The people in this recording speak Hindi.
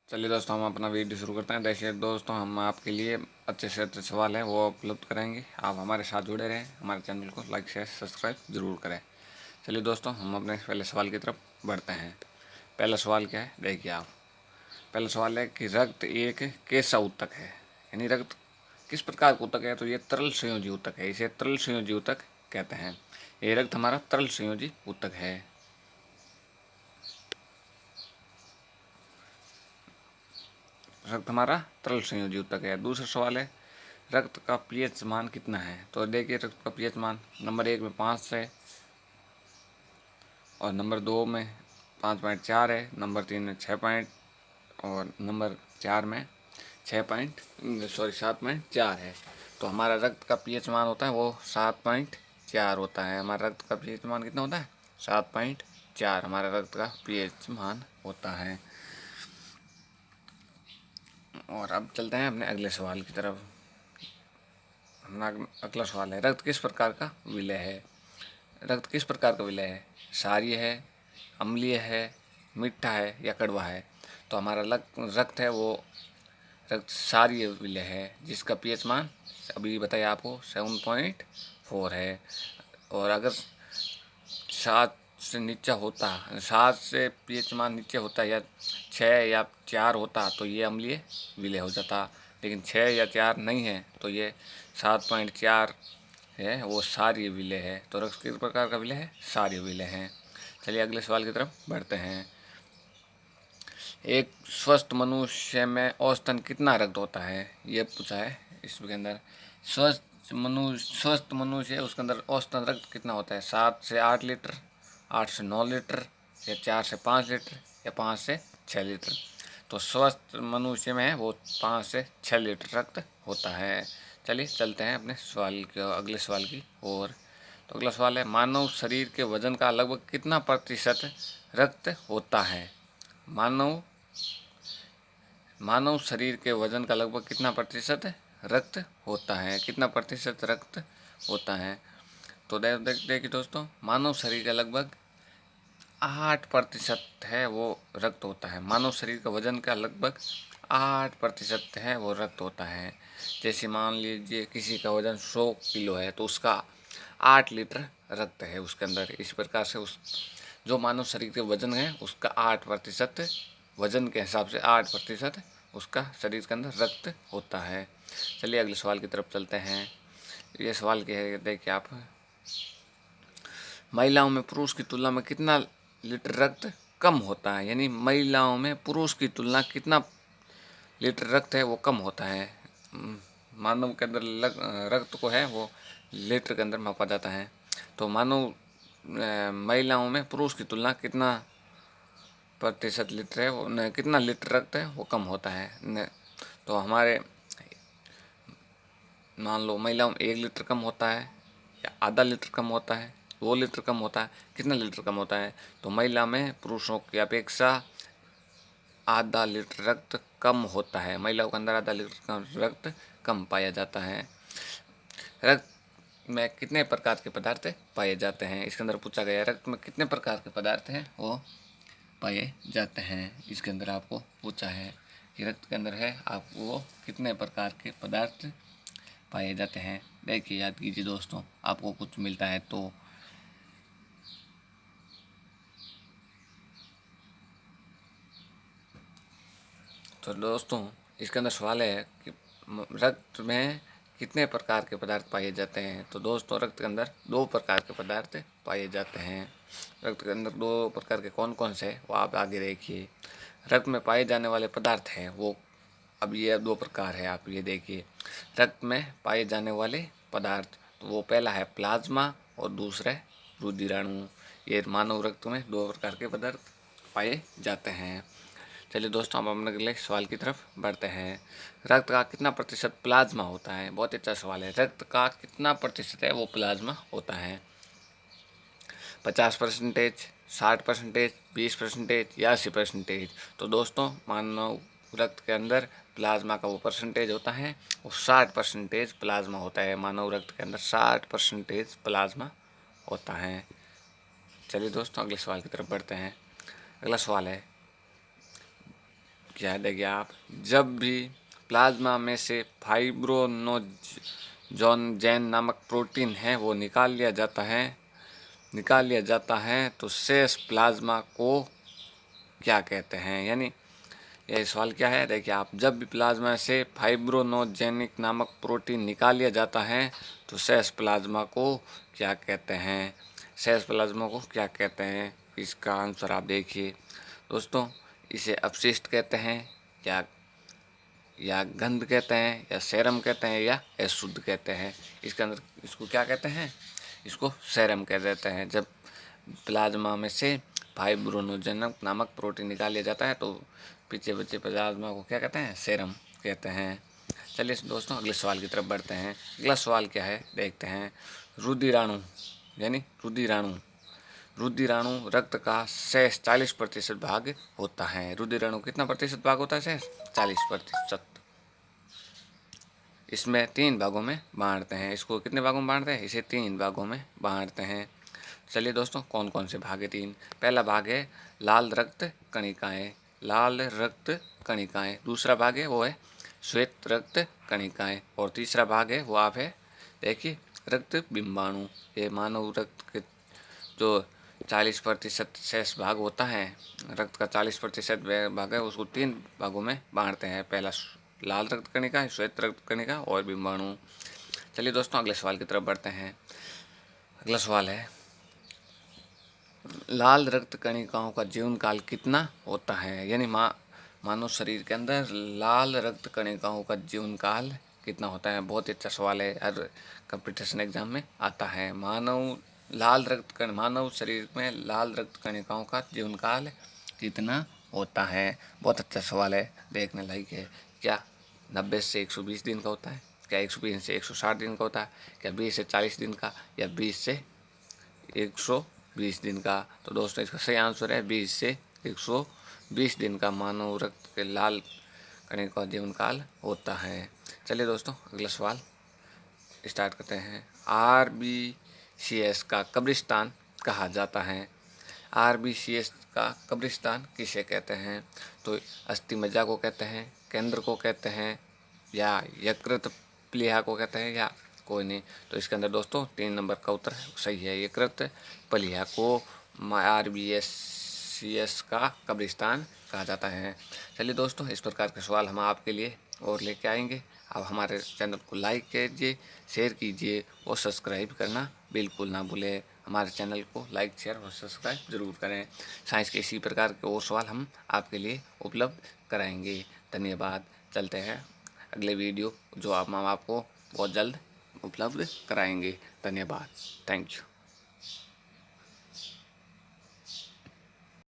चलिए दोस्तों, हम अपना वीडियो शुरू करते हैं। देखिए दोस्तों, हम आपके लिए अच्छे से अच्छे सवाल हैं वो उपलब्ध करेंगे। आप हमारे साथ जुड़े रहें, हमारे चैनल को लाइक शेयर सब्सक्राइब जरूर करें। चलिए दोस्तों, हम अपने पहले सवाल की तरफ बढ़ते हैं। पहला सवाल क्या है, देखिए आप। पहला सवाल है कि रक्त एक कैसा ऊतक है, यानी रक्त किस प्रकार का ऊतक है। तो ये तरल संयोजी ऊतक है, इसे तरल संयोजी ऊतक कहते हैं। ये रक्त हमारा तरल संयोजी ऊतक है। रक्त हमारा तरल संयोजी ऊतक है। दूसरा सवाल है, रक्त का पीएच मान कितना है। तो देखिए, रक्त का पीएच मान नंबर 1 में 5 है, और नंबर 2 में 5.4 है, नंबर 3 में 6 पॉइंट, और नंबर 4 में 7.4 है। तो हमारा रक्त का पीएच मान होता है वो 7.4 होता है। हमारा रक्त का पीएच मान कितना होता है, 7.4 हमारा रक्त का पीएच मान होता है। और अब चलते हैं अपने अगले सवाल की तरफ। हमारा अगला सवाल है, रक्त किस प्रकार का विलय है। रक्त किस प्रकार का विलय है, क्षारीय है, अम्लीय है, मीठा है या कड़वा है। तो हमारा रक्त है वो रक्त क्षारीय विलय है, जिसका पीएच मान अभी बताया आपको 7.4 है। और अगर 7 से नीचा होता, 7 से पीएच मान नीचे होता या 6 या 4 होता तो ये अम्लीय विलय हो जाता। लेकिन 6 या 4 नहीं है तो ये 7.4 है, वो क्षारीय विलय है। तो रक्त किस प्रकार का विलय है, क्षारीय विलय है। चलिए अगले सवाल की तरफ बढ़ते हैं। एक स्वस्थ मनुष्य में औसतन कितना रक्त होता है, ये पूछा है इसके अंदर। स्वस्थ मनुष्य है, उसके अंदर औसतन रक्त कितना होता है, 7 से 8 लीटर, 8 से 9 लीटर, या 4 से 5 लीटर, या 5 से 6 लीटर। तो स्वस्थ मनुष्य में है वो 5 से 6 लीटर रक्त होता है। चलिए चलते हैं अपने अगले सवाल की ओर। तो अगला सवाल है, मानव शरीर के वजन का लगभग कितना प्रतिशत रक्त होता है। मानव मानव शरीर के वजन का लगभग कितना प्रतिशत रक्त होता है, कितना प्रतिशत रक्त होता है। तो देखिए दोस्तों, मानव शरीर का लगभग 8% है वो रक्त होता है। मानव शरीर का वजन का लगभग 8% है वो रक्त होता है। जैसे मान लीजिए किसी का वजन 100 किलो है तो उसका 8 लीटर रक्त है उसके अंदर। इस प्रकार से उस जो मानव शरीर के वजन है उसका 8%, वजन के हिसाब से 8% उसका शरीर के अंदर रक्त होता है। चलिए अगले सवाल की तरफ चलते हैं। ये सवाल क्या है, देखिए आप। महिलाओं में पुरुष की तुलना में कितना लीटर रक्त कम होता है, यानी महिलाओं में पुरुष की तुलना कितना लीटर रक्त है वो कम होता है। मानव के अंदर रक्त को है वो लीटर के अंदर मापा जाता है। तो मानव महिलाओं में पुरुष की तुलना कितना प्रतिशत लीटर है वो कितना लीटर रक्त है वो कम होता है। तो हमारे मान लो महिलाओं में 1 लीटर कम होता है, या आधा लीटर कम होता है, 2 लीटर कम होता है, कितना लीटर कम होता है। तो महिला में पुरुषों की अपेक्षा आधा लीटर रक्त कम होता है। महिलाओं के अंदर आधा लीटर का रक्त कम पाया जाता है। रक्त में कितने प्रकार के पदार्थ पाए जाते हैं, इसके अंदर पूछा गया रक्त में कितने प्रकार के पदार्थ हैं वो पाए जाते हैं। इसके अंदर आपको पूछा है कि रक्त के अंदर है आपको कितने प्रकार के पदार्थ पाए जाते हैं। देखिए याद कीजिए दोस्तों, आपको कुछ मिलता है तो दोस्तों इसके अंदर सवाल है कि रक्त में कितने प्रकार के पदार्थ पाए जाते हैं। तो दोस्तों रक्त के अंदर 2 प्रकार के पदार्थ पाए जाते हैं। रक्त के अंदर 2 प्रकार के कौन कौन से वो आप आगे देखिए। रक्त में पाए जाने वाले पदार्थ हैं वो अब ये 2 प्रकार है, आप ये देखिए। रक्त में पाए जाने वाले पदार्थ, तो वो पहला है प्लाज्मा और दूसरा है रुधिराणु। ये मानव रक्त में 2 प्रकार के पदार्थ पाए जाते हैं। चलिए दोस्तों, हम अपने अगले सवाल की तरफ बढ़ते हैं। रक्त का कितना प्रतिशत प्लाज्मा होता है, बहुत ही अच्छा सवाल है। रक्त का कितना प्रतिशत है वो प्लाज्मा होता है, 50%, 60%, 20% या 80%। तो दोस्तों मानव रक्त के अंदर प्लाज्मा का वो परसेंटेज होता है वो 60% प्लाज्मा होता है। मानव रक्त के अंदर 60% प्लाज्मा होता है। चलिए दोस्तों अगले सवाल की तरफ बढ़ते हैं। अगला सवाल है, क्या है, देखिए आप, जब भी प्लाज्मा में से फाइब्रोनोजेन नामक प्रोटीन है वो निकाल लिया जाता है तो शेष प्लाज्मा को क्या कहते हैं। यानी यह सवाल क्या है, देखिए आप, जब भी प्लाज्मा से फाइब्रोनोजेनिक नामक प्रोटीन निकाल लिया जाता है तो शेष प्लाज्मा को क्या कहते हैं। शेष प्लाज्मा को क्या कहते हैं, इसका आंसर आप देखिए दोस्तों। इसे अपशिष्ट कहते हैं, या गंध कहते हैं, या सेरम कहते हैं, या अशुद्ध कहते हैं। इसके अंदर इसको क्या कहते हैं, इसको सेरम कह देते हैं। जब प्लाज्मा में से फाइब्रोनोजेन नामक प्रोटीन निकाल लिया जाता है तो पीछे बचे प्लाज्मा को क्या कहते हैं, सेरम कहते हैं। चलिए दोस्तों अगले सवाल की तरफ बढ़ते हैं। अगला सवाल क्या है देखते हैं। रुधिराणु यानी रुधिराणु रक्त का शेष 40% भाग होता है। रुधिराणु कितना प्रतिशत भाग होता है, शेष 40%। इसमें 3 भागों में बांटते हैं। इसको कितने भागों में बांटते हैं, इसे 3 भागों में बांटते हैं। चलिए दोस्तों कौन कौन से भाग है 3। पहला भाग है लाल रक्त कणिकाएं। दूसरा भाग है वो है श्वेत रक्त कणिकाएं। और तीसरा भाग है वो आप है देखिए रक्त बिंबाणु। ये मानव रक्त के जो 40% शेष भाग होता है, रक्त का 40% भाग है, उसको 3 भागों में बांटते हैं। पहला लाल रक्त कणिका, श्वेत रक्त कणिका और बिंबाणु। चलिए दोस्तों अगले सवाल की तरफ बढ़ते हैं। अगला सवाल है लाल रक्त कणिकाओं का जीवन काल कितना होता है। यानी मानव शरीर के अंदर लाल रक्त कणिकाओं का जीवन काल कितना होता है। बहुत ही अच्छा सवाल है, हर कंपटीशन एग्जाम में आता है। मानव शरीर में लाल रक्त कणिकाओं का जीवन काल कितना होता है। बहुत अच्छा सवाल है, देखने लायक है। क्या 90 से 120 दिन का होता है, क्या 120 से 160 दिन का होता है, क्या 20 से 40 दिन का, या 20 से 120 दिन का। तो दोस्तों इसका सही आंसर है 20 से 120 दिन का मानव रक्त के लाल कणिका का जीवन काल होता है। चलिए दोस्तों अगला सवाल स्टार्ट करते हैं। RBCS का कब्रिस्तान कहा जाता है। RBCS का कब्रिस्तान किसे कहते हैं, तो अस्थि मज्जा को कहते हैं, केंद्र को कहते हैं, या यकृत प्लीहा को कहते हैं, या कोई नहीं। तो इसके अंदर दोस्तों 3 नंबर का उत्तर सही है, यकृत प्लीहा को RBCS का कब्रिस्तान कहा जाता है। चलिए दोस्तों इस प्रकार के सवाल हम आपके लिए और लेके आएंगे। आप हमारे चैनल को लाइक कीजिए, शेयर कीजिए और सब्सक्राइब करना बिल्कुल ना भूलें। हमारे चैनल को लाइक, शेयर और सब्सक्राइब जरूर करें। साइंस के इसी प्रकार के और सवाल हम आपके लिए उपलब्ध कराएंगे। धन्यवाद। चलते हैं अगले वीडियो जो हम आपको बहुत जल्द उपलब्ध कराएंगे। धन्यवाद। Thank you.